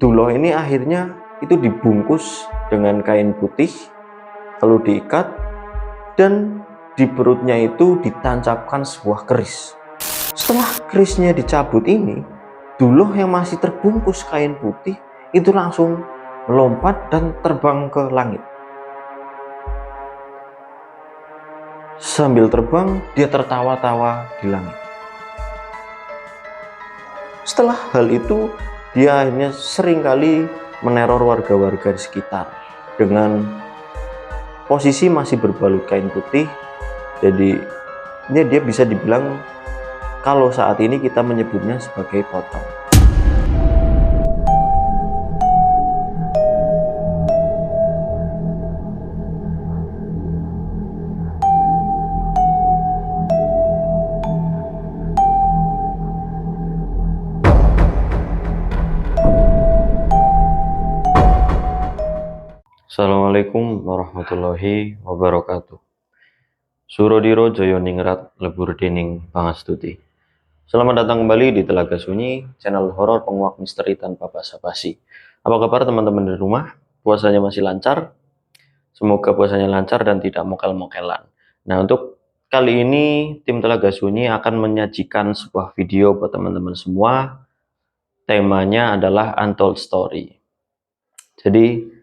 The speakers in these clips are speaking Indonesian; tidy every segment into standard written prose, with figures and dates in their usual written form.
Duloh ini akhirnya itu dibungkus dengan kain putih, lalu diikat, dan di perutnya itu ditancapkan sebuah keris. Setelah kerisnya dicabut ini, Duloh yang masih terbungkus kain putih itu langsung melompat dan terbang ke langit. Sambil terbang, dia tertawa-tawa di langit. Setelah hal itu, dia akhirnya seringkali meneror warga-warga di sekitar dengan posisi masih berbalut kain putih. Jadi ini dia bisa dibilang kalau saat ini kita menyebutnya sebagai pocong. Assalamualaikum warahmatullahi wabarakatuh. Surodiro Joyoningrat lebur dening pangastuti. Selamat datang kembali di Telaga Sunyi, channel horor penguak misteri tanpa basa-basi. Apa kabar teman-teman di rumah? Puasanya masih lancar? Semoga puasanya lancar dan tidak mokel-mokelan. Nah, untuk kali ini tim Telaga Sunyi akan menyajikan sebuah video buat teman-teman semua. Temanya adalah Untold Story. Jadi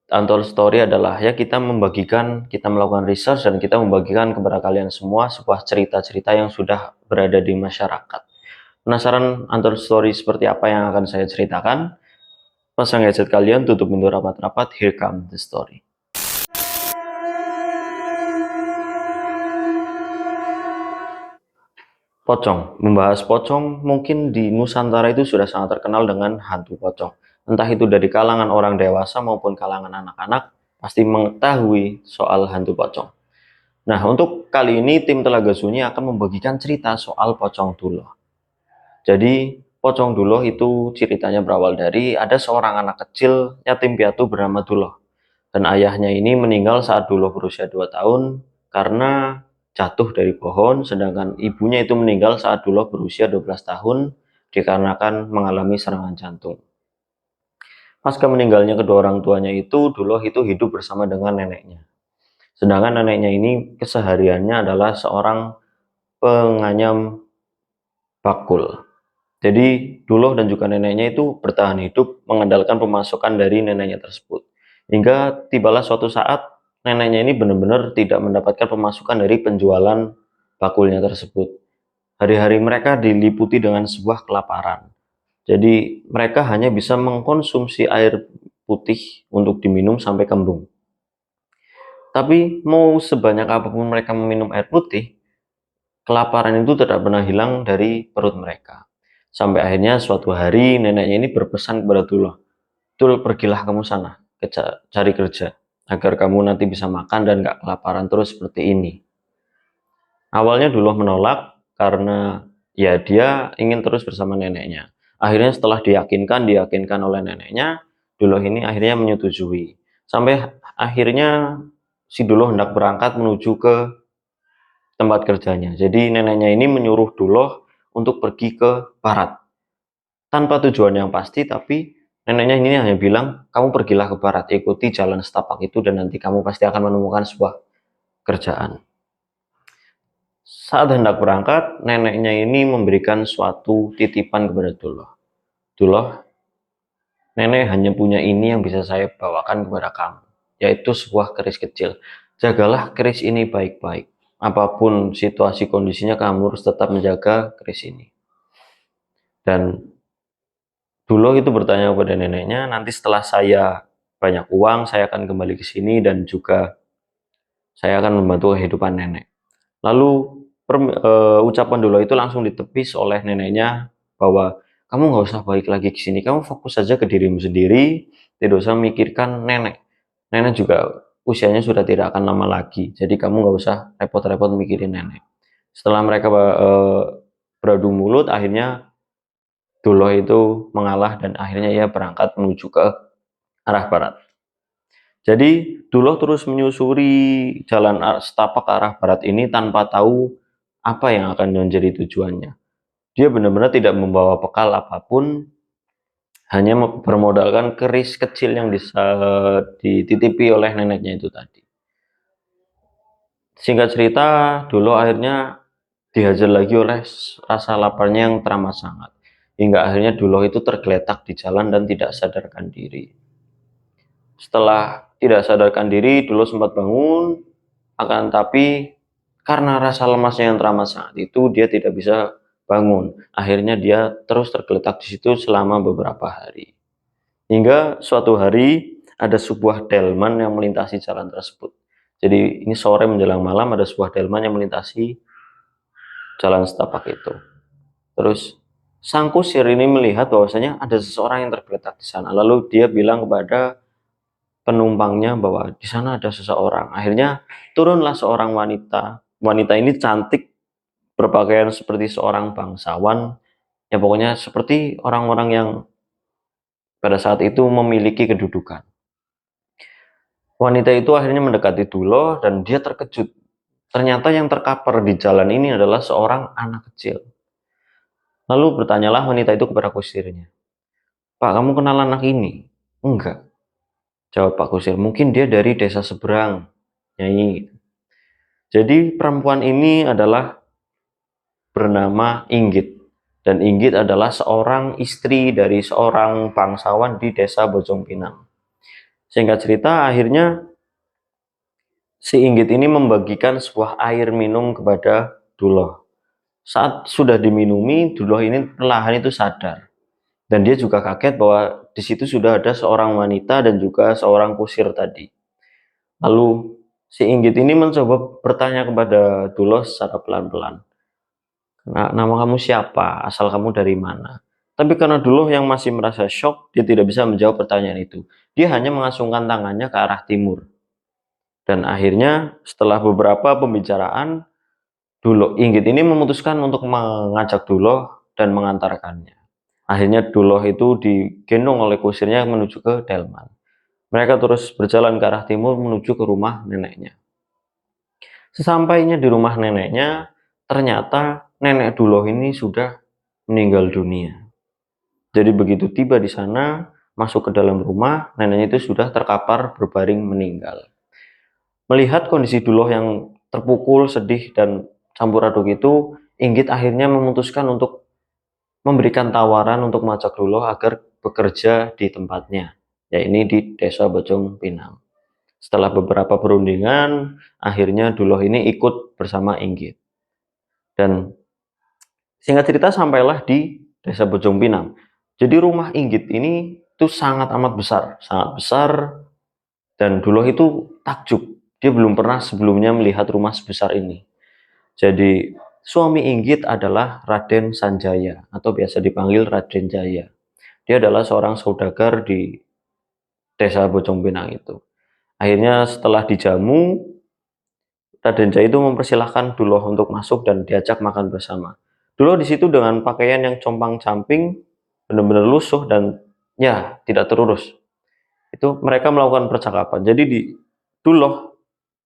Untold Story adalah ya kita melakukan research dan kita membagikan kepada kalian semua sebuah cerita-cerita yang sudah berada di masyarakat. Penasaran Untold Story seperti apa yang akan saya ceritakan? Pasang headset kalian, tutup pintu rapat-rapat, here comes the story. Pocong. Membahas pocong, mungkin di Nusantara itu sudah sangat terkenal dengan hantu pocong. Entah itu dari kalangan orang dewasa maupun kalangan anak-anak, pasti mengetahui soal hantu pocong. Nah, untuk kali ini tim Telaga Sunyi akan membagikan cerita soal pocong Duloh. Jadi, pocong Duloh itu ceritanya berawal dari ada seorang anak kecil yatim piatu bernama Duloh. Dan ayahnya ini meninggal saat Duloh berusia 2 tahun karena jatuh dari pohon, sedangkan ibunya itu meninggal saat Duloh berusia 12 tahun dikarenakan mengalami serangan jantung. Pasca meninggalnya kedua orang tuanya itu, Duloh itu hidup bersama dengan neneknya. Sedangkan neneknya ini kesehariannya adalah seorang penganyam bakul. Jadi Duloh dan juga neneknya itu bertahan hidup mengandalkan pemasukan dari neneknya tersebut. Hingga tibalah suatu saat neneknya ini benar-benar tidak mendapatkan pemasukan dari penjualan bakulnya tersebut. Hari-hari mereka diliputi dengan sebuah kelaparan. Jadi mereka hanya bisa mengkonsumsi air putih untuk diminum sampai kembung. Tapi mau sebanyak apapun mereka meminum air putih, kelaparan itu tidak pernah hilang dari perut mereka. Sampai akhirnya suatu hari neneknya ini berpesan kepada Duloh, "Dul, pergilah kamu sana, cari kerja, agar kamu nanti bisa makan dan gak kelaparan terus seperti ini." Awalnya Duloh menolak karena ya dia ingin terus bersama neneknya. Akhirnya setelah diyakinkan oleh neneknya, Duloh ini akhirnya menyetujui. Sampai akhirnya si Duloh hendak berangkat menuju ke tempat kerjanya. Jadi neneknya ini menyuruh Duloh untuk pergi ke barat. Tanpa tujuan yang pasti, tapi neneknya ini hanya bilang, kamu pergilah ke barat, ikuti jalan setapak itu dan nanti kamu pasti akan menemukan sebuah kerjaan. Saat hendak berangkat, neneknya ini memberikan suatu titipan kepada Duloh. Duloh, nenek hanya punya ini yang bisa saya bawakan kepada kamu, yaitu sebuah keris kecil. Jagalah keris ini baik-baik. Apapun situasi kondisinya, kamu harus tetap menjaga keris ini. Dan Duloh itu bertanya kepada neneknya, nanti setelah saya banyak uang, saya akan kembali ke sini dan juga saya akan membantu kehidupan nenek. Lalu ucapan Duloh itu langsung ditepis oleh neneknya bahwa kamu nggak usah balik lagi ke sini, kamu fokus saja ke dirimu sendiri, tidak usah memikirkan nenek. Nenek juga usianya sudah tidak akan lama lagi, jadi kamu nggak usah repot-repot mikirin nenek. Setelah mereka beradu mulut, akhirnya Duloh itu mengalah dan akhirnya ia berangkat menuju ke arah barat. Jadi Duloh terus menyusuri jalan setapak ke arah barat ini tanpa tahu apa yang akan menjadi tujuannya. Dia benar-benar tidak membawa bekal apapun hanya bermodalkan keris kecil yang dititipi oleh neneknya itu tadi. Singkat cerita, Duloh akhirnya dihajar lagi oleh rasa laparnya yang teramat sangat. Hingga akhirnya Duloh itu tergeletak di jalan dan tidak sadarkan diri. Setelah tidak sadarkan diri, Duloh sempat bangun, akan tapi karena rasa lemasnya yang teramat sangat itu, dia tidak bisa bangun. Akhirnya dia terus tergeletak di situ selama beberapa hari. Hingga suatu hari ada sebuah delman yang melintasi jalan tersebut. Jadi ini sore menjelang malam ada sebuah delman yang melintasi jalan setapak itu. Terus sang kusir ini melihat bahwasanya ada seseorang yang tergeletak di sana. Lalu dia bilang kepada penumpangnya bahwa di sana ada seseorang. Akhirnya turunlah seorang wanita. Wanita ini cantik, berpakaian seperti seorang bangsawan. Ya pokoknya seperti orang-orang yang pada saat itu memiliki kedudukan. Wanita itu akhirnya mendekati Duloh dan dia terkejut. Ternyata yang terkapar di jalan ini adalah seorang anak kecil. Lalu bertanyalah wanita itu kepada kusirnya, "Pak, kamu kenal anak ini?" "Enggak," jawab Pak Kusir. "Mungkin dia dari desa seberang, Nyai." Jadi perempuan ini adalah bernama Inggit. Dan Inggit adalah seorang istri dari seorang bangsawan di desa Bojong Pinang. Singkat cerita, akhirnya si Inggit ini membagikan sebuah air minum kepada Duloh. Saat sudah diminumi, Duloh ini perlahan itu sadar. Dan dia juga kaget bahwa di situ sudah ada seorang wanita dan juga seorang kusir tadi. Lalu si Inggit ini mencoba bertanya kepada Duloh secara pelan-pelan. "Nama kamu siapa? Asal kamu dari mana?" Tapi karena Duloh yang masih merasa shock, dia tidak bisa menjawab pertanyaan itu. Dia hanya mengasungkan tangannya ke arah timur. Dan akhirnya setelah beberapa pembicaraan, Inggit ini memutuskan untuk mengajak Duloh dan mengantarkannya. Akhirnya Duloh itu digendong oleh kusirnya menuju ke delman. Mereka terus berjalan ke arah timur menuju ke rumah neneknya. Sesampainya di rumah neneknya, ternyata nenek Duloh ini sudah meninggal dunia. Jadi begitu tiba di sana, masuk ke dalam rumah, neneknya itu sudah terkapar berbaring meninggal. Melihat kondisi Duloh yang terpukul, sedih, dan campur aduk itu, Inggit akhirnya memutuskan untuk memberikan tawaran untuk mengajak Duloh agar bekerja di tempatnya, yaitu di desa Bojong Pinang. Setelah beberapa perundingan, akhirnya Duloh ini ikut bersama Inggit. Dan singkat cerita sampailah di desa Bojong Pinang. Jadi rumah Inggit ini tuh sangat amat besar, sangat besar, dan Duloh itu takjub. Dia belum pernah sebelumnya melihat rumah sebesar ini. Jadi suami Inggit adalah Raden Sanjaya atau biasa dipanggil Raden Jaya. Dia adalah seorang saudagar di desa Bojong Pinang itu. Akhirnya setelah dijamu, Raden Jaya itu mempersilahkan Duloh untuk masuk dan diajak makan bersama. Duloh di situ dengan pakaian yang compang-camping, benar-benar lusuh dan ya tidak terurus. Itu mereka melakukan percakapan. Jadi Duloh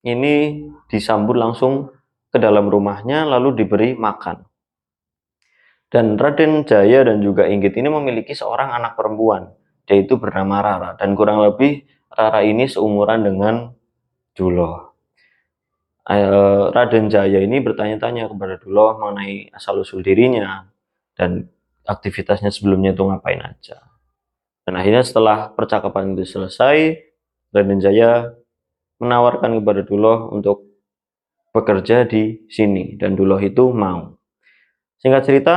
ini disambut langsung ke dalam rumahnya lalu diberi makan. Dan Raden Jaya dan juga Inggit ini memiliki seorang anak perempuan, yaitu bernama Rara. Dan kurang lebih Rara ini seumuran dengan Duloh. Raden Jaya ini bertanya-tanya kepada Duloh mengenai asal-usul dirinya dan aktivitasnya sebelumnya itu ngapain aja. Dan akhirnya setelah percakapan itu selesai, Raden Jaya menawarkan kepada Duloh untuk bekerja di sini dan Duloh itu mau. Singkat cerita,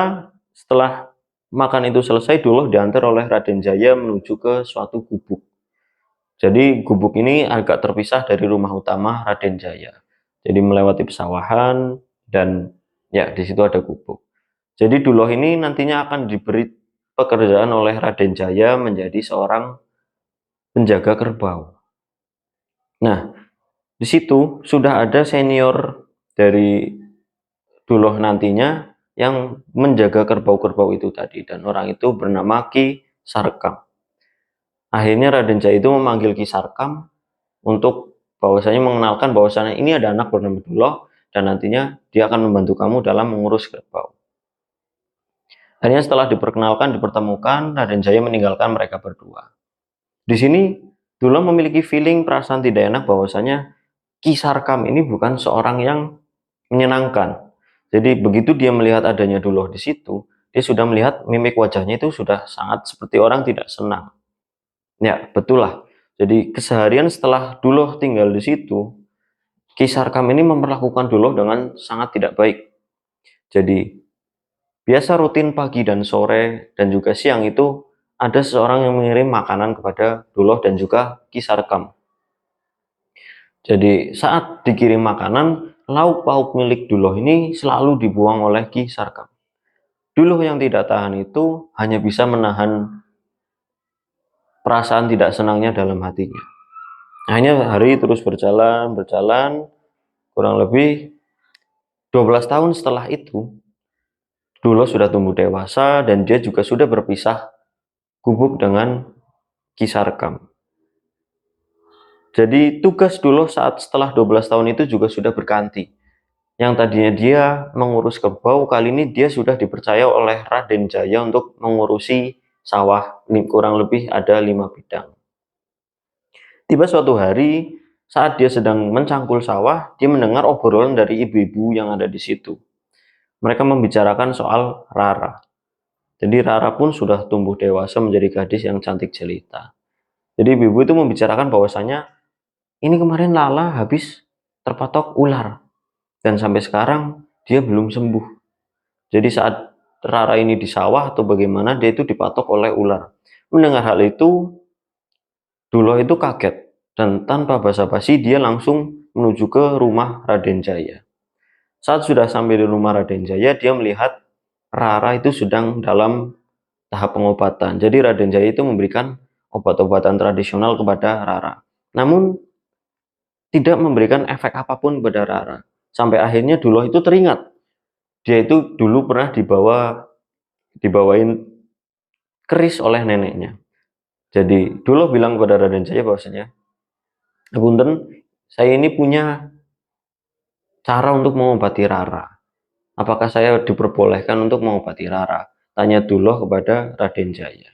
setelah makan itu selesai, Duloh diantar oleh Raden Jaya menuju ke suatu gubuk. Jadi gubuk ini agak terpisah dari rumah utama Raden Jaya. Jadi melewati pesawahan dan ya di situ ada gubuk. Jadi Duloh ini nantinya akan diberi pekerjaan oleh Raden Jaya menjadi seorang penjaga kerbau. Nah, di situ sudah ada senior dari Duloh nantinya yang menjaga kerbau-kerbau itu tadi, dan orang itu bernama Ki Sarkam. Akhirnya Raden Jaya itu memanggil Ki Sarkam untuk bahwasanya mengenalkan bahwasanya ini ada anak bernama Duloh dan nantinya dia akan membantu kamu dalam mengurus kerbau. Akhirnya setelah diperkenalkan, dipertemukan, Raden Jaya meninggalkan mereka berdua. Di sini Duloh memiliki feeling perasaan tidak enak bahwasanya Ki Sarkam ini bukan seorang yang menyenangkan. Jadi begitu dia melihat adanya Duloh di situ, dia sudah melihat mimik wajahnya itu sudah sangat seperti orang tidak senang. Ya, betul lah. Jadi keseharian setelah Duloh tinggal di situ, Ki Sarkam ini memperlakukan Duloh dengan sangat tidak baik. Jadi biasa rutin pagi dan sore dan juga siang itu ada seseorang yang mengirim makanan kepada Duloh dan juga Ki Sarkam. Jadi saat dikirim makanan, lauk pauk milik Duloh ini selalu dibuang oleh Ki Sarkam. Duloh yang tidak tahan itu hanya bisa menahan perasaan tidak senangnya dalam hatinya. Akhirnya hari terus berjalan, kurang lebih 12 tahun setelah itu, Duloh sudah tumbuh dewasa dan dia juga sudah berpisah gubuk dengan Ki Sarkam. Jadi tugas Duloh saat setelah 12 tahun itu juga sudah berganti. Yang tadinya dia mengurus kerbau, kali ini dia sudah dipercaya oleh Raden Jaya untuk mengurusi sawah, kurang lebih ada 5 bidang. Tiba suatu hari, saat dia sedang mencangkul sawah, dia mendengar obrolan dari ibu-ibu yang ada di situ. Mereka membicarakan soal Rara. Jadi Rara pun sudah tumbuh dewasa menjadi gadis yang cantik jelita. Jadi ibu-ibu itu membicarakan bahwasanya ini kemarin Lala habis terpatok ular dan sampai sekarang dia belum sembuh. Jadi saat Rara ini di sawah atau bagaimana dia itu dipatok oleh ular. Mendengar hal itu, Duloh itu kaget dan tanpa basa-basi dia langsung menuju ke rumah Raden Jaya. Saat sudah sampai di rumah Raden Jaya, dia melihat Rara itu sedang dalam tahap pengobatan. Jadi Raden Jaya itu memberikan obat-obatan tradisional kepada Rara. Namun tidak memberikan efek apapun pada Rara. Sampai akhirnya Duloh itu teringat. Dia itu dulu pernah dibawain keris oleh neneknya. Jadi Duloh bilang kepada Raden Jaya bahwasanya, "Punten, saya ini punya cara untuk mengobati Rara. Apakah saya diperbolehkan untuk mengobati Rara?" Tanya Duloh kepada Raden Jaya.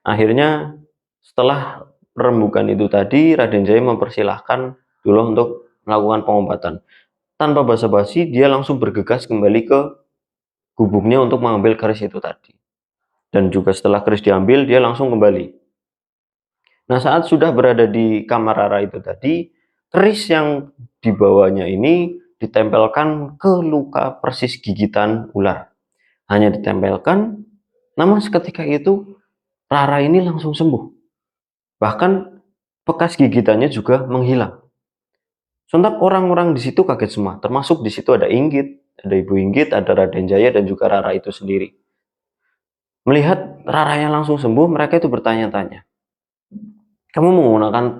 Akhirnya setelah rembukan itu tadi, Raden Jaya mempersilahkan Duloh untuk melakukan pengobatan. Tanpa basa-basi, dia langsung bergegas kembali ke gubuknya untuk mengambil keris itu tadi. Dan juga setelah keris diambil, dia langsung kembali. Nah, saat sudah berada di kamar Rara itu tadi, keris yang dibawanya ini ditempelkan ke luka persis gigitan ular. Hanya ditempelkan, namun seketika itu Rara ini langsung sembuh. Bahkan bekas gigitannya juga menghilang. Sontak orang-orang di situ kaget semua, termasuk di situ ada Inggit, ada Ibu Inggit, ada Raden Jaya dan juga Rara itu sendiri. Melihat Rara yang langsung sembuh, mereka itu bertanya-tanya, "Kamu menggunakan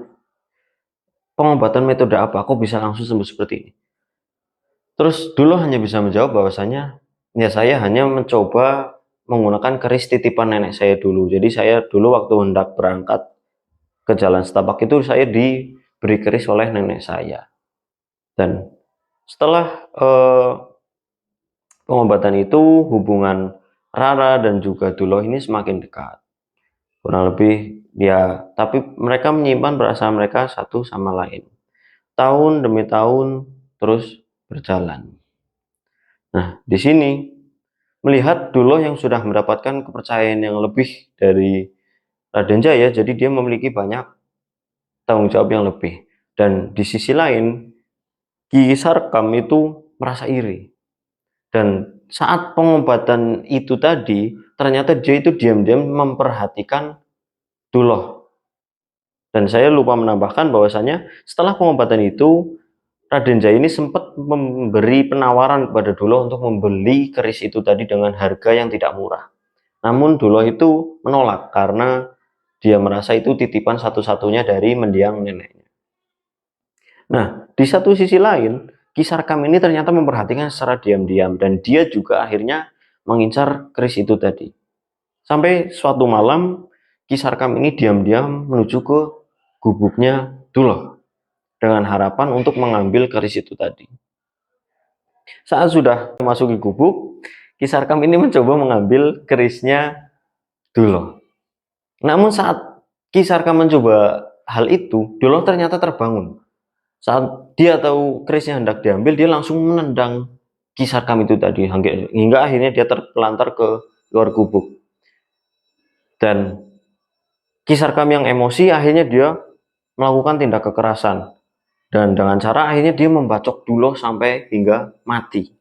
pengobatan metode apa? Kok bisa langsung sembuh seperti ini?" Terus dulu hanya bisa menjawab bahwasanya, ya saya hanya mencoba menggunakan keris titipan nenek saya dulu. Jadi saya dulu waktu hendak berangkat ke Jalan Setapak itu saya diberi keris oleh nenek saya. Dan setelah pengobatan itu hubungan Rara dan juga Duloh ini semakin dekat. Kurang lebih ya, tapi mereka menyimpan perasaan mereka satu sama lain. Tahun demi tahun terus berjalan. Nah, di sini melihat Duloh yang sudah mendapatkan kepercayaan yang lebih dari Raden Jaya, jadi dia memiliki banyak tanggung jawab yang lebih. Dan di sisi lain, Ki Sarkam itu merasa iri. Dan saat pengobatan itu tadi, ternyata dia itu diam-diam memperhatikan Duloh. Dan saya lupa menambahkan bahwasanya setelah pengobatan itu, Raden Jaya ini sempat memberi penawaran kepada Duloh untuk membeli keris itu tadi dengan harga yang tidak murah. Namun Duloh itu menolak karena dia merasa itu titipan satu-satunya dari mendiang neneknya. Nah, di satu sisi lain, Ki Sarkam ini ternyata memperhatikan secara diam-diam dan dia juga akhirnya mengincar keris itu tadi. Sampai suatu malam, Ki Sarkam ini diam-diam menuju ke gubuknya Duloh dengan harapan untuk mengambil keris itu tadi. Saat sudah memasuki gubuk, Ki Sarkam ini mencoba mengambil kerisnya Duloh. Namun saat Ki Sarkam mencoba hal itu, Duloh ternyata terbangun. Saat dia tahu kerisnya hendak diambil, dia langsung menendang Ki Sarkam itu tadi, hingga akhirnya dia terpelantar ke luar gubuk. Dan Ki Sarkam yang emosi akhirnya dia melakukan tindak kekerasan. Dan dengan cara akhirnya dia membacok Duloh sampai hingga mati.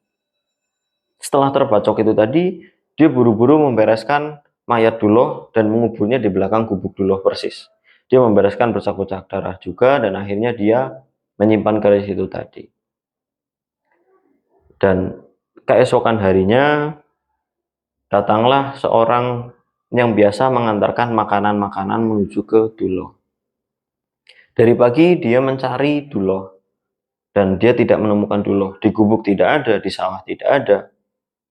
Setelah terbacok itu tadi, dia buru-buru membereskan mayat Duloh dan menguburnya di belakang gubuk Duloh persis. Dia membereskan bercak-bercak darah juga dan akhirnya dia menyimpan keris itu tadi. Dan keesokan harinya datanglah seorang yang biasa mengantarkan makanan-makanan menuju ke Duloh. Dari pagi dia mencari Duloh dan dia tidak menemukan Duloh. Di gubuk tidak ada, di sawah tidak ada.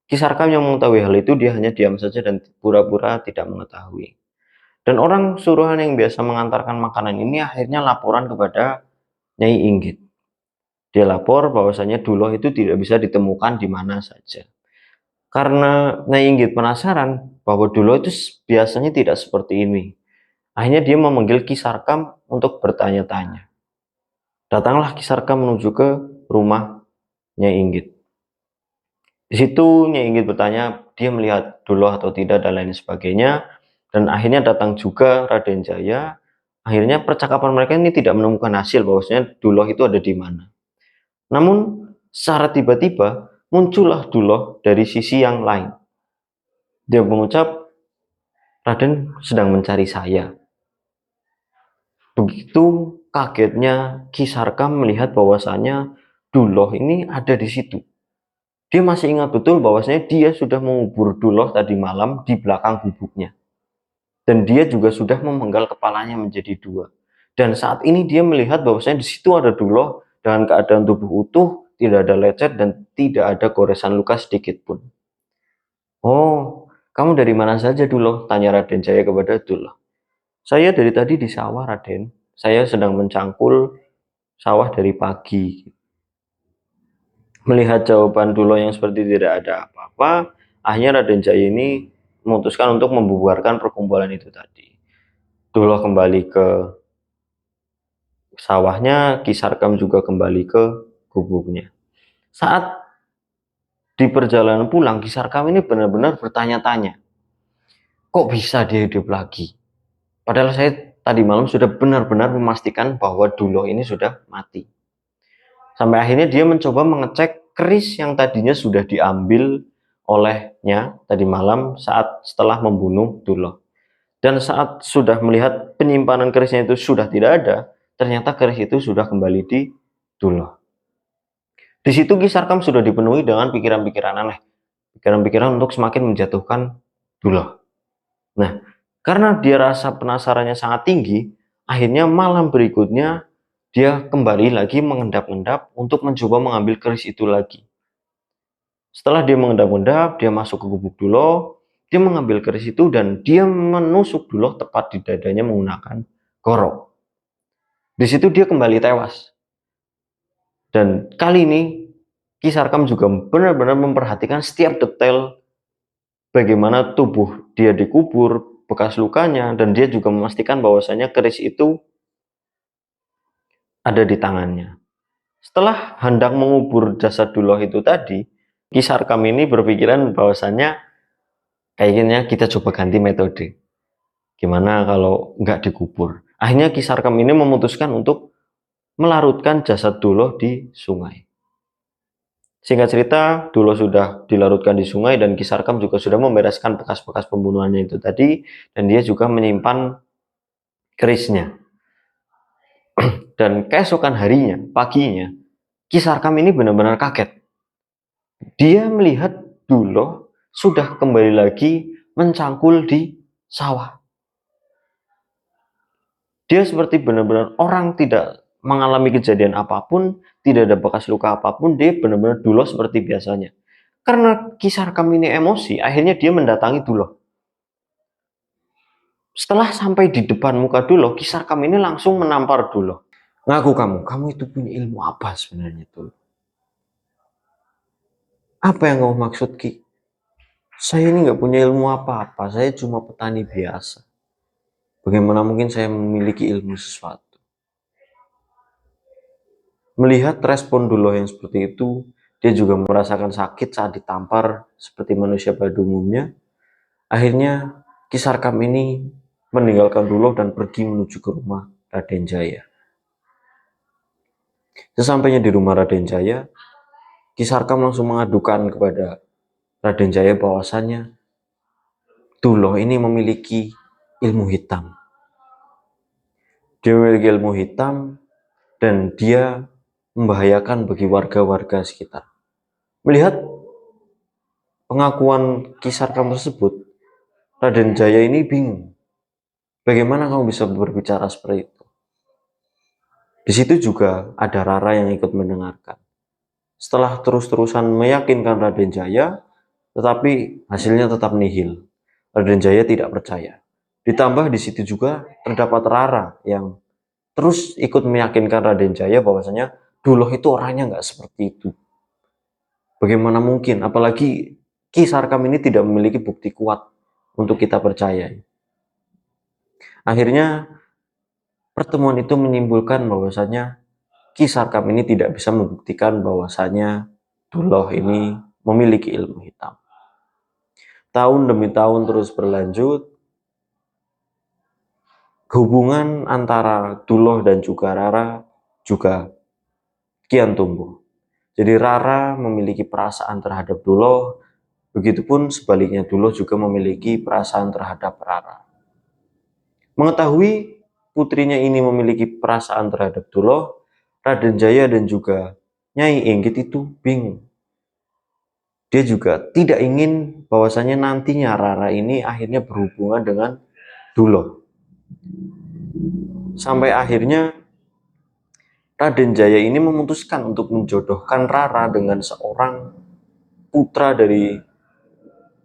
Ki Sarkam yang mengetahui hal itu, dia hanya diam saja dan pura-pura tidak mengetahui. Dan orang suruhan yang biasa mengantarkan makanan ini akhirnya laporan kepada Nyai Inggit. Dia lapor bahwasanya Duloh itu tidak bisa ditemukan di mana saja. Karena Nyai Inggit penasaran bahwa Duloh itu biasanya tidak seperti ini. Akhirnya dia memanggil Ki Sarkam untuk bertanya-tanya. Datanglah Ki Sarkam menuju ke rumah Nyai Inggit. Di situ Nyai Inggit bertanya, dia melihat Duloh atau tidak dan lain sebagainya. Dan akhirnya datang juga Raden Jaya. Akhirnya percakapan mereka ini tidak menemukan hasil bahwasanya Duloh itu ada di mana. Namun secara tiba-tiba muncullah Duloh dari sisi yang lain. Dia mengucap, Raden sedang mencari saya. Begitu kagetnya Ki Sarkam melihat bahwasanya Duloh ini ada di situ. Dia masih ingat betul bahwasanya dia sudah mengubur Duloh tadi malam di belakang gubuknya. Dan dia juga sudah memenggal kepalanya menjadi dua. Dan saat ini dia melihat bahwasanya di situ ada Duloh dengan keadaan tubuh utuh, tidak ada lecet dan tidak ada goresan luka sedikit pun. Oh, kamu dari mana saja Duloh? Tanya Raden Jaya kepada Duloh. Saya dari tadi di sawah, Raden. Saya sedang mencangkul sawah dari pagi. Melihat jawaban Duloh yang seperti tidak ada apa-apa, akhirnya Raden Jaya ini memutuskan untuk membubarkan perkumpulan itu tadi. Duloh kembali ke sawahnya, Ki Sarkam juga kembali ke gubuknya. Saat di perjalanan pulang, Ki Sarkam ini benar-benar bertanya-tanya, kok bisa dia hidup lagi? Padahal saya tadi malam sudah benar-benar memastikan bahwa Duloh ini sudah mati. Sampai akhirnya dia mencoba mengecek keris yang tadinya sudah diambil olehnya tadi malam setelah membunuh Duloh. Dan saat sudah melihat penyimpanan kerisnya itu sudah tidak ada, ternyata keris itu sudah kembali di Duloh. Di situ Ki Sarkam sudah dipenuhi dengan pikiran-pikiran aneh, pikiran-pikiran untuk semakin menjatuhkan Duloh. Nah, karena dia rasa penasarannya sangat tinggi, akhirnya malam berikutnya dia kembali lagi mengendap-endap untuk mencoba mengambil keris itu lagi. Setelah dia mengendap-endap, dia masuk ke gubuk Duloh, dia mengambil keris itu dan dia menusuk Duloh tepat di dadanya menggunakan golok. Di situ dia kembali tewas. Dan kali ini Ki Sarkam juga benar-benar memperhatikan setiap detail bagaimana tubuh dia dikubur, bekas lukanya, dan dia juga memastikan bahwasanya keris itu ada di tangannya. Setelah hendak mengubur jasad Duloh itu tadi, Ki Sarkam ini berpikiran bahwasanya kayaknya kita coba ganti metode. Gimana kalau nggak dikubur? Akhirnya Ki Sarkam ini memutuskan untuk melarutkan jasad Duloh di sungai. Singkat cerita, Duloh sudah dilarutkan di sungai dan Ki Sarkam juga sudah membereskan bekas-bekas pembunuhannya itu tadi, dan dia juga menyimpan kerisnya. Dan keesokan harinya, paginya, Ki Sarkam ini benar-benar kaget. Dia melihat Duloh sudah kembali lagi mencangkul di sawah. Dia seperti benar-benar orang tidak mengalami kejadian apapun, tidak ada bekas luka apapun, dia benar-benar Duloh seperti biasanya. Karena Ki Sarkam ini emosi, akhirnya dia mendatangi Duloh. Setelah sampai di depan muka Duloh, Ki Sarkam ini langsung menampar Duloh. Ngaku kamu itu punya ilmu apa sebenarnya Duloh? Apa yang kamu maksud Ki? Saya ini nggak punya ilmu apa-apa, saya cuma petani biasa. Bagaimana mungkin saya memiliki ilmu sesuatu? Melihat respon Duloh yang seperti itu, dia juga merasakan sakit saat ditampar seperti manusia pada umumnya. Akhirnya Kisarkam ini meninggalkan Duloh dan pergi menuju ke rumah Raden Jaya. Sesampainya di rumah Raden Jaya, Kisarkam langsung mengadukan kepada Raden Jaya bahwasannya Duloh ini memiliki ilmu hitam. Dia memiliki ilmu hitam dan dia membahayakan bagi warga-warga sekitar. Melihat pengakuan Kisarkam tersebut, Raden Jaya ini bingung. Bagaimana kamu bisa berbicara seperti itu? Di situ juga ada Rara yang ikut mendengarkan. Setelah terus-terusan meyakinkan Raden Jaya, tetapi hasilnya tetap nihil. Raden Jaya tidak percaya. Ditambah di situ juga terdapat Rara yang terus ikut meyakinkan Raden Jaya bahwasanya Duloh itu orangnya nggak seperti itu. Bagaimana mungkin? Apalagi Ki Sarkam ini tidak memiliki bukti kuat untuk kita percaya. Akhirnya pertemuan itu menyimpulkan bahwasanya Ki Sarkam ini tidak bisa membuktikan bahwasanya Duloh ini memiliki ilmu hitam. Tahun demi tahun terus berlanjut, hubungan antara Duloh dan juga Rara juga kian tumbuh. Jadi Rara memiliki perasaan terhadap Duloh, begitupun sebaliknya Duloh juga memiliki perasaan terhadap Rara. Mengetahui putrinya ini memiliki perasaan terhadap Duloh, Raden Jaya dan juga Nyai Inggit itu bingung. Dia juga tidak ingin bahwasanya nantinya Rara ini akhirnya berhubungan dengan Duloh. Sampai akhirnya Raden Jaya ini memutuskan untuk menjodohkan Rara dengan seorang putra dari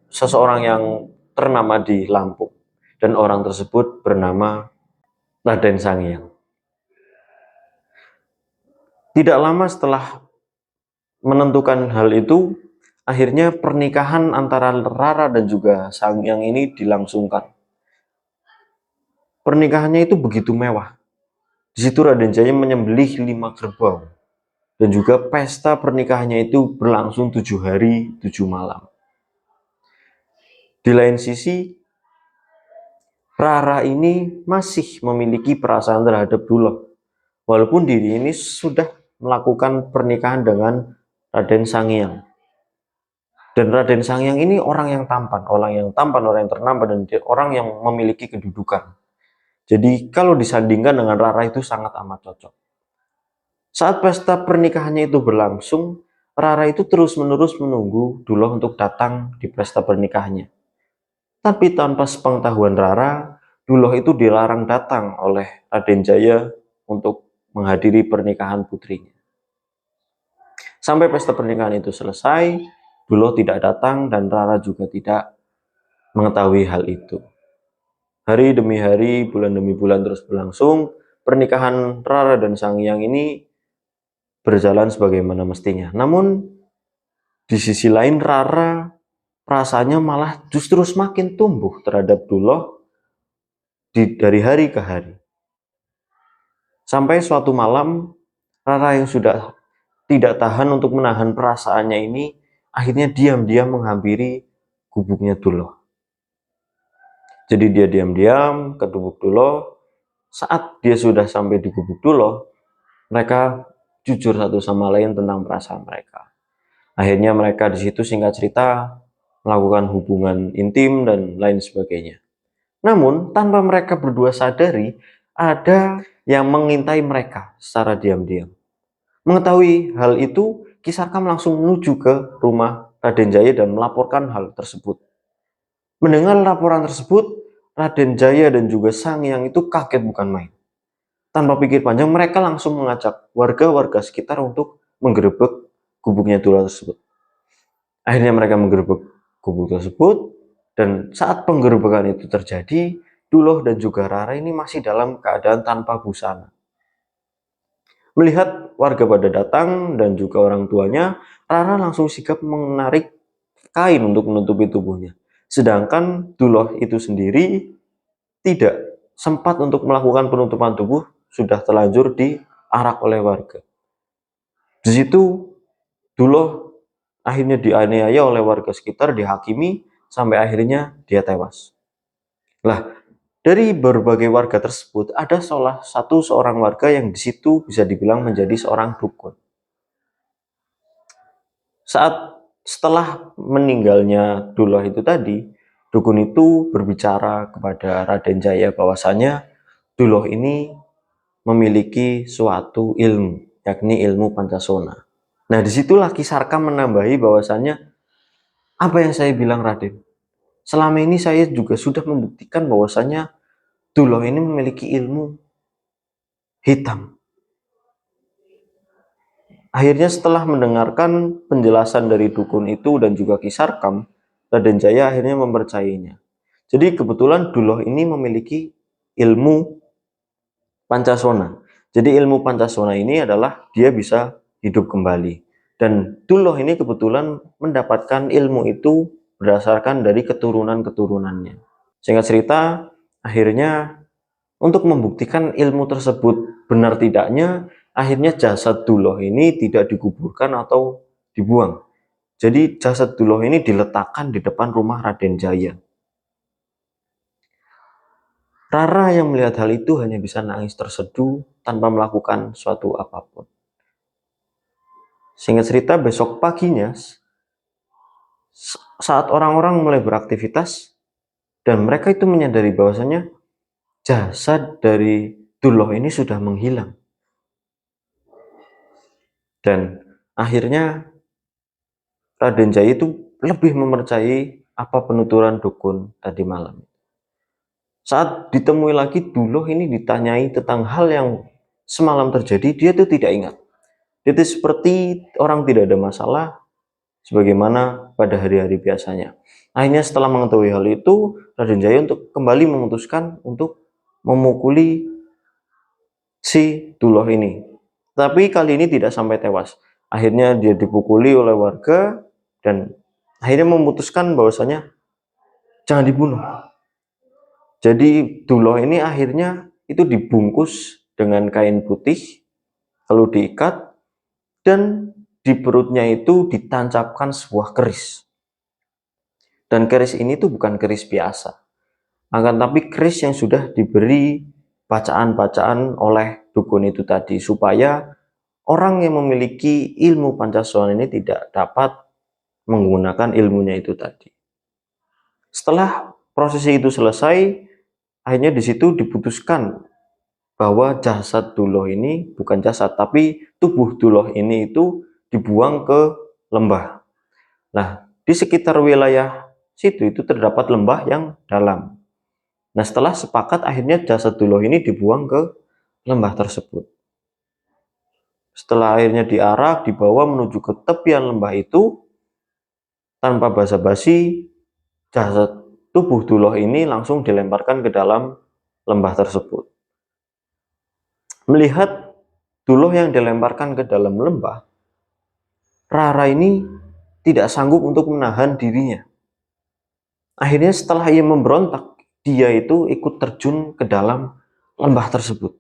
seseorang yang ternama di Lampung. Dan orang tersebut bernama Raden Sangiang. Tidak lama setelah menentukan hal itu, akhirnya pernikahan antara Rara dan juga Sangiang ini dilangsungkan. Pernikahannya itu begitu mewah. Di situ Raden Jaya menyembelih 5 kerbau. Dan juga pesta pernikahannya itu berlangsung 7 hari, 7 malam. Di lain sisi, Rara ini masih memiliki perasaan terhadap Duloh. Walaupun diri ini sudah melakukan pernikahan dengan Raden Sangiang. Dan Raden Sangiang ini orang yang tampan, orang yang ternampan, dan orang yang memiliki kedudukan. Jadi kalau disandingkan dengan Rara itu sangat amat cocok. Saat pesta pernikahannya itu berlangsung, Rara itu terus-menerus menunggu Duloh untuk datang di pesta pernikahannya. Tapi tanpa sepengetahuan Rara, Duloh itu dilarang datang oleh Raden Jaya untuk menghadiri pernikahan putrinya. Sampai pesta pernikahan itu selesai, Duloh tidak datang dan Rara juga tidak mengetahui hal itu. Hari demi hari, bulan demi bulan terus berlangsung, pernikahan Rara dan Sangiang ini berjalan sebagaimana mestinya. Namun, di sisi lain Rara perasaannya malah justru semakin tumbuh terhadap Duloh dari hari ke hari. Sampai suatu malam, Rara yang sudah tidak tahan untuk menahan perasaannya ini, akhirnya diam-diam menghampiri gubuknya Duloh. Jadi dia diam-diam ke gubuk Duloh. Saat dia sudah sampai di gubuk Duloh, mereka jujur satu sama lain tentang perasaan mereka. Akhirnya mereka di situ singkat cerita melakukan hubungan intim dan lain sebagainya. Namun tanpa mereka berdua sadari, ada yang mengintai mereka secara diam-diam. Mengetahui hal itu, Ki Sarkam langsung menuju ke rumah Raden Jaya dan melaporkan hal tersebut. Mendengar laporan tersebut, Raden Jaya dan juga Sangiang itu kaget bukan main. Tanpa pikir panjang, mereka langsung mengajak warga-warga sekitar untuk menggerebek gubuknya Duloh tersebut. Akhirnya mereka menggerebek gubuk tersebut, dan saat penggerebekan itu terjadi, Duloh dan juga Rara ini masih dalam keadaan tanpa busana. Melihat warga pada datang dan juga orang tuanya, Rara langsung sigap menarik kain untuk menutupi tubuhnya. Sedangkan Duloh itu sendiri tidak sempat untuk melakukan penutupan tubuh, sudah terlanjur diarak oleh warga. Di situ Duloh akhirnya dianiaya oleh warga sekitar, dihakimi, sampai akhirnya dia tewas. Lah, dari berbagai warga tersebut, ada seorang warga yang di situ bisa dibilang menjadi seorang dukun. Setelah meninggalnya Duloh itu tadi, dukun itu berbicara kepada Raden Jaya bahwasanya Duloh ini memiliki suatu ilmu, yakni ilmu Pancasona. Nah, disitulah Ki Sarka menambahi bahwasanya apa yang saya bilang, Raden. Selama ini saya juga sudah membuktikan bahwasanya Duloh ini memiliki ilmu hitam. Akhirnya setelah mendengarkan penjelasan dari dukun itu dan juga Ki Sarkam, Raden Jaya akhirnya mempercayainya. Jadi kebetulan Duloh ini memiliki ilmu Pancasona. Jadi ilmu Pancasona ini adalah dia bisa hidup kembali. Dan Duloh ini kebetulan mendapatkan ilmu itu berdasarkan dari keturunan-keturunannya. Singkat cerita, akhirnya untuk membuktikan ilmu tersebut benar tidaknya, akhirnya jasad Duloh ini tidak dikuburkan atau dibuang. Jadi jasad Duloh ini diletakkan di depan rumah Raden Jaya. Rara yang melihat hal itu hanya bisa nangis terseduh tanpa melakukan suatu apapun. Singkat cerita, besok paginya saat orang-orang mulai beraktivitas dan mereka itu menyadari bahwasanya jasad dari Duloh ini sudah menghilang. Dan akhirnya Raden Jaya itu lebih mempercayai apa penuturan dukun tadi malam. Saat ditemui lagi, Duloh ini ditanyai tentang hal yang semalam terjadi, dia itu tidak ingat. Dia itu seperti orang tidak ada masalah, sebagaimana pada hari-hari biasanya. Akhirnya setelah mengetahui hal itu, Raden Jaya untuk kembali memutuskan untuk memukuli si Duloh ini. Tapi kali ini tidak sampai tewas. Akhirnya dia dipukuli oleh warga dan akhirnya memutuskan bahwasanya jangan dibunuh. Jadi Duloh ini akhirnya itu dibungkus dengan kain putih, lalu diikat, dan di perutnya itu ditancapkan sebuah keris. Dan keris ini tuh bukan keris biasa, akan tapi keris yang sudah diberi bacaan-bacaan oleh dukun itu tadi, supaya orang yang memiliki ilmu Pancasona ini tidak dapat menggunakan ilmunya itu tadi. Setelah prosesi itu selesai, akhirnya di situ diputuskan bahwa jasad Duloh ini bukan jasad, tapi tubuh Duloh ini itu dibuang ke lembah. Nah, di sekitar wilayah situ itu terdapat lembah yang dalam. Nah, setelah sepakat akhirnya jasad Duloh ini dibuang ke lembah tersebut. Setelah akhirnya diarak, dibawa menuju ke tepian lembah itu, tanpa basa-basi, jasad tubuh Duloh ini langsung dilemparkan ke dalam lembah tersebut. Melihat Duloh yang dilemparkan ke dalam lembah, Rara ini tidak sanggup untuk menahan dirinya. Akhirnya setelah ia memberontak, dia itu ikut terjun ke dalam lembah tersebut.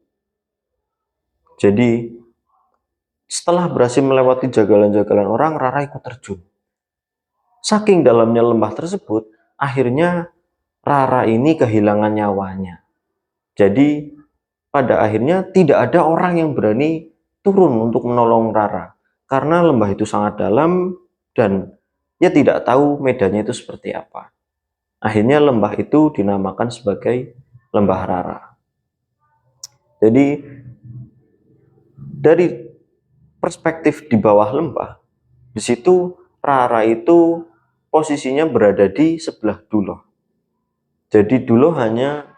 Jadi setelah berhasil melewati jagalan-jagalan orang, Rara ikut terjun. Saking dalamnya lembah tersebut, akhirnya Rara ini kehilangan nyawanya. Jadi pada akhirnya tidak ada orang yang berani turun untuk menolong Rara. Karena lembah itu sangat dalam dan dia tidak tahu medannya itu seperti apa. Akhirnya lembah itu dinamakan sebagai Lembah Rara. Jadi dari perspektif di bawah lembah, di situ Rara itu posisinya berada di sebelah Duloh. Jadi Duloh hanya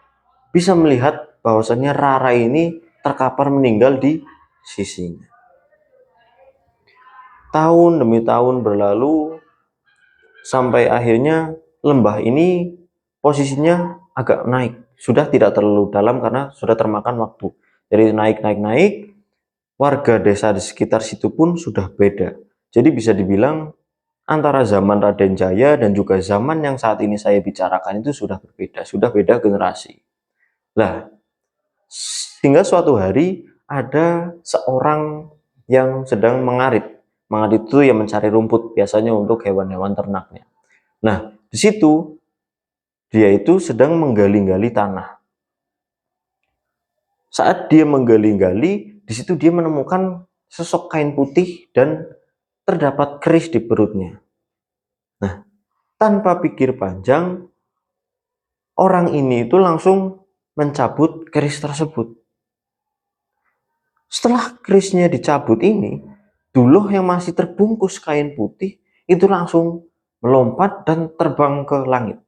bisa melihat bahwasannya Rara ini terkapar meninggal di sisinya. Tahun demi tahun berlalu sampai akhirnya lembah ini posisinya agak naik. Sudah tidak terlalu dalam karena sudah termakan waktu. Jadi naik. Warga desa di sekitar situ pun sudah beda. Jadi bisa dibilang antara zaman Raden Jaya dan juga zaman yang saat ini saya bicarakan itu sudah berbeda, sudah beda generasi. Nah, sehingga suatu hari ada seorang yang sedang mengarit. Mengarit itu yang mencari rumput, biasanya untuk hewan-hewan ternaknya. Nah, di situ dia itu sedang menggali-gali tanah. Saat dia menggali-gali, di situ dia menemukan sosok kain putih dan terdapat keris di perutnya. Nah, tanpa pikir panjang, orang ini itu langsung mencabut keris tersebut. Setelah kerisnya dicabut ini, Duloh yang masih terbungkus kain putih itu langsung melompat dan terbang ke langit.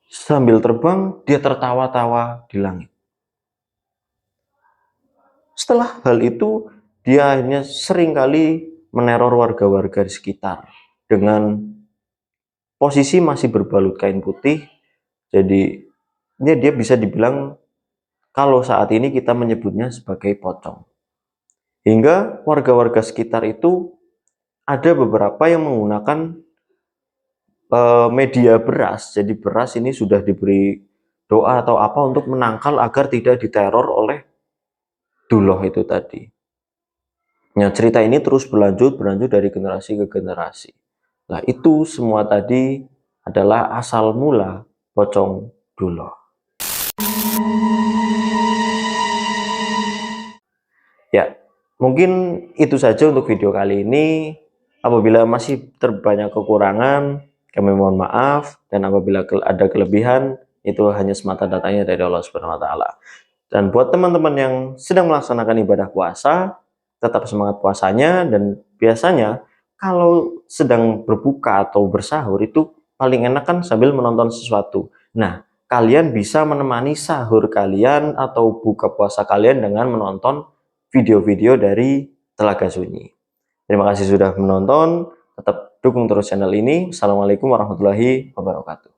Sambil terbang, dia tertawa-tawa di langit. Setelah hal itu, dia akhirnya seringkali meneror warga-warga di sekitar dengan posisi masih berbalut kain putih. Jadi dia bisa dibilang kalau saat ini kita menyebutnya sebagai pocong. Hingga warga-warga sekitar itu ada beberapa yang menggunakan media beras. Jadi beras ini sudah diberi doa atau apa untuk menangkal agar tidak diteror oleh Duloh itu tadi. Nah, cerita ini terus berlanjut dari generasi ke generasi. Nah, itu semua tadi adalah asal mula pocong Duloh. Ya, mungkin itu saja untuk video kali ini. Apabila masih terbanyak kekurangan, kami mohon maaf, dan apabila ada kelebihan, itu hanya semata-matanya dari Allah Subhanahu wa taala. Dan buat teman-teman yang sedang melaksanakan ibadah puasa, tetap semangat puasanya. Dan biasanya kalau sedang berbuka atau bersahur itu paling enak kan sambil menonton sesuatu. Nah, kalian bisa menemani sahur kalian atau buka puasa kalian dengan menonton video-video dari Telaga Sunyi. Terima kasih sudah menonton, tetap dukung terus channel ini. Assalamualaikum warahmatullahi wabarakatuh.